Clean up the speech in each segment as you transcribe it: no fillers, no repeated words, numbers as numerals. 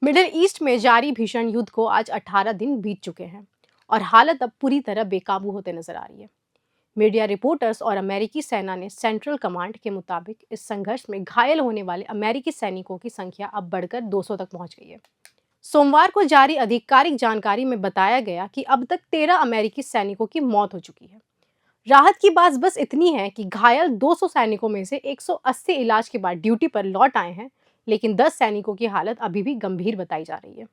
Middle east में जारी भीषण युद्ध को आज 18 दिन बीत चुके हैं और हालत अब पूरी तरह बेकाबू होते नजर आ रही है। मीडिया रिपोर्टर्स और अमेरिकी सेना ने सेंट्रल कमांड के मुताबिक इस संघर्ष में घायल होने वाले अमेरिकी सैनिकों की संख्या अब बढ़कर 200 तक पहुंच गई है। सोमवार को जारी आधिकारिक जानकारी में बताया गया कि अब तक 13 अमेरिकी सैनिकों की मौत हो चुकी है। राहत की बात बस इतनी है कि घायल 200 सैनिकों में से 180 इलाज के बाद ड्यूटी पर लौट आए हैं, लेकिन 10 सैनिकों की हालत अभी भी गंभीर बताई जा रही है।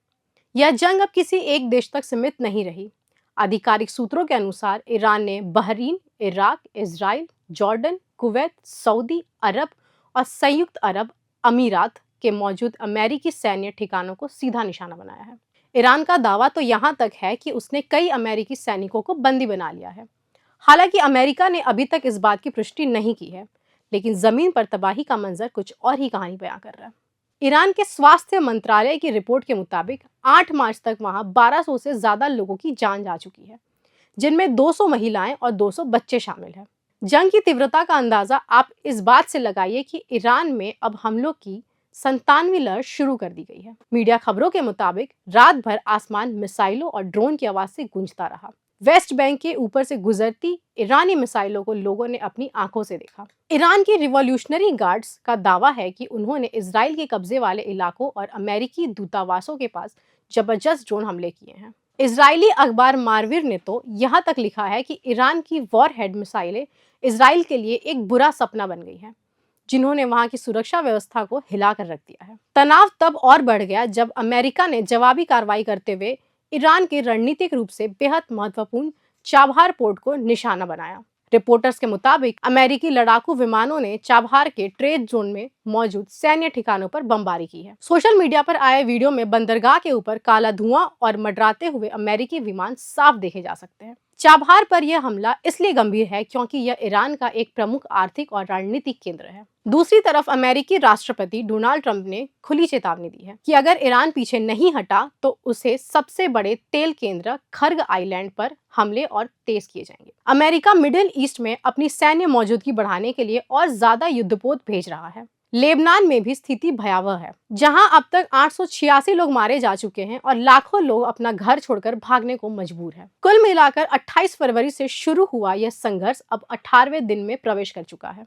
यह जंग अब किसी एक देश तक सीमित नहीं रही। आधिकारिक सूत्रों के अनुसार ईरान ने Bahrain, Iraq, Israel, Jordan, Kuwait, Saudi अरब और संयुक्त अरब अमीरात के मौजूद अमेरिकी सैन्य ठिकानों को सीधा निशाना बनाया है। ईरान का दावा तो यहाँ तक है कि उसने कई अमेरिकी सैनिकों को बंदी बना लिया है। हालांकि अमेरिका ने अभी तक इस बात की पुष्टि नहीं की है, लेकिन जमीन पर तबाही का मंजर कुछ और ही कहानी बयां कर रहा है। ईरान के स्वास्थ्य मंत्रालय की रिपोर्ट के मुताबिक 8 मार्च तक वहां 1200 से ज्यादा लोगों की जान जा चुकी है, जिनमें 200 महिलाएं और 200 बच्चे शामिल हैं। जंग की तीव्रता का अंदाजा आप इस बात से लगाइए कि ईरान में अब हमलों की 97वीं लहर शुरू कर दी गई है। मीडिया खबरों के मुताबिक रात भर आसमान मिसाइलों और ड्रोन की आवाज से गूंजता रहा। वेस्ट बैंक के ऊपर से गुजरती ईरानी मिसाइलों को लोगों ने अपनी आंखों से देखा। ईरान की रिवॉल्यूशनरी गार्ड्स का दावा है कि उन्होंने इजराइल के कब्जे वाले इलाकों और अमेरिकी दूतावासों के पास जबरदस्त ड्रोन हमले किए हैं। इजरायली अखबार मारविर ने तो यहाँ तक लिखा है कि ईरान की वॉरहेड मिसाइलें इजराइल के लिए एक बुरा सपना बन गई है, जिन्होंने वहां की सुरक्षा व्यवस्था को हिलाकर रख दिया है। तनाव तब और बढ़ गया जब अमेरिका ने जवाबी कार्रवाई करते हुए ईरान के रणनीतिक रूप से बेहद महत्वपूर्ण चाबहार पोर्ट को निशाना बनाया। रिपोर्टर्स के मुताबिक अमेरिकी लड़ाकू विमानों ने चाबहार के ट्रेड जोन में मौजूद सैन्य ठिकानों पर बमबारी की है। सोशल मीडिया पर आए वीडियो में बंदरगाह के ऊपर काला धुआं और मंडराते हुए अमेरिकी विमान साफ देखे जा सकते हैं। चाबहार पर यह हमला इसलिए गंभीर है क्योंकि यह ईरान का एक प्रमुख आर्थिक और रणनीतिक केंद्र है। दूसरी तरफ अमेरिकी राष्ट्रपति डोनाल्ड ट्रंप ने खुली चेतावनी दी है कि अगर ईरान पीछे नहीं हटा तो उसे सबसे बड़े तेल केंद्र खर्ग आइलैंड पर हमले और तेज किए जाएंगे। अमेरिका मिडिल ईस्ट में अपनी सैन्य मौजूदगी बढ़ाने के लिए और ज्यादा युद्धपोत भेज रहा है। लेबनान में भी स्थिति भयावह है, जहां अब तक 886 लोग मारे जा चुके हैं और लाखों लोग अपना घर छोड़कर भागने को मजबूर हैं। कुल मिलाकर 28 फरवरी से शुरू हुआ यह संघर्ष अब 18वें दिन में प्रवेश कर चुका है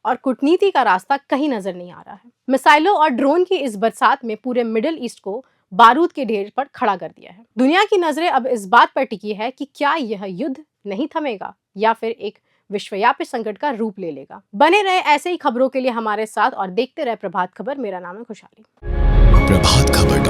और कूटनीति का रास्ता कहीं नजर नहीं आ रहा है। मिसाइलों और ड्रोन की इस बरसात में पूरे मिडिल ईस्ट को बारूद के ढेर पर खड़ा कर दिया है। दुनिया की नजरें अब इस बात पर टिकी है कि क्या यह युद्ध नहीं थमेगा या फिर एक विश्वव्यापी संकट का रूप ले लेगा। बने रहे ऐसे ही खबरों के लिए हमारे साथ और देखते रहे प्रभात खबर। मेरा नाम है खुशहाली। प्रभात खबर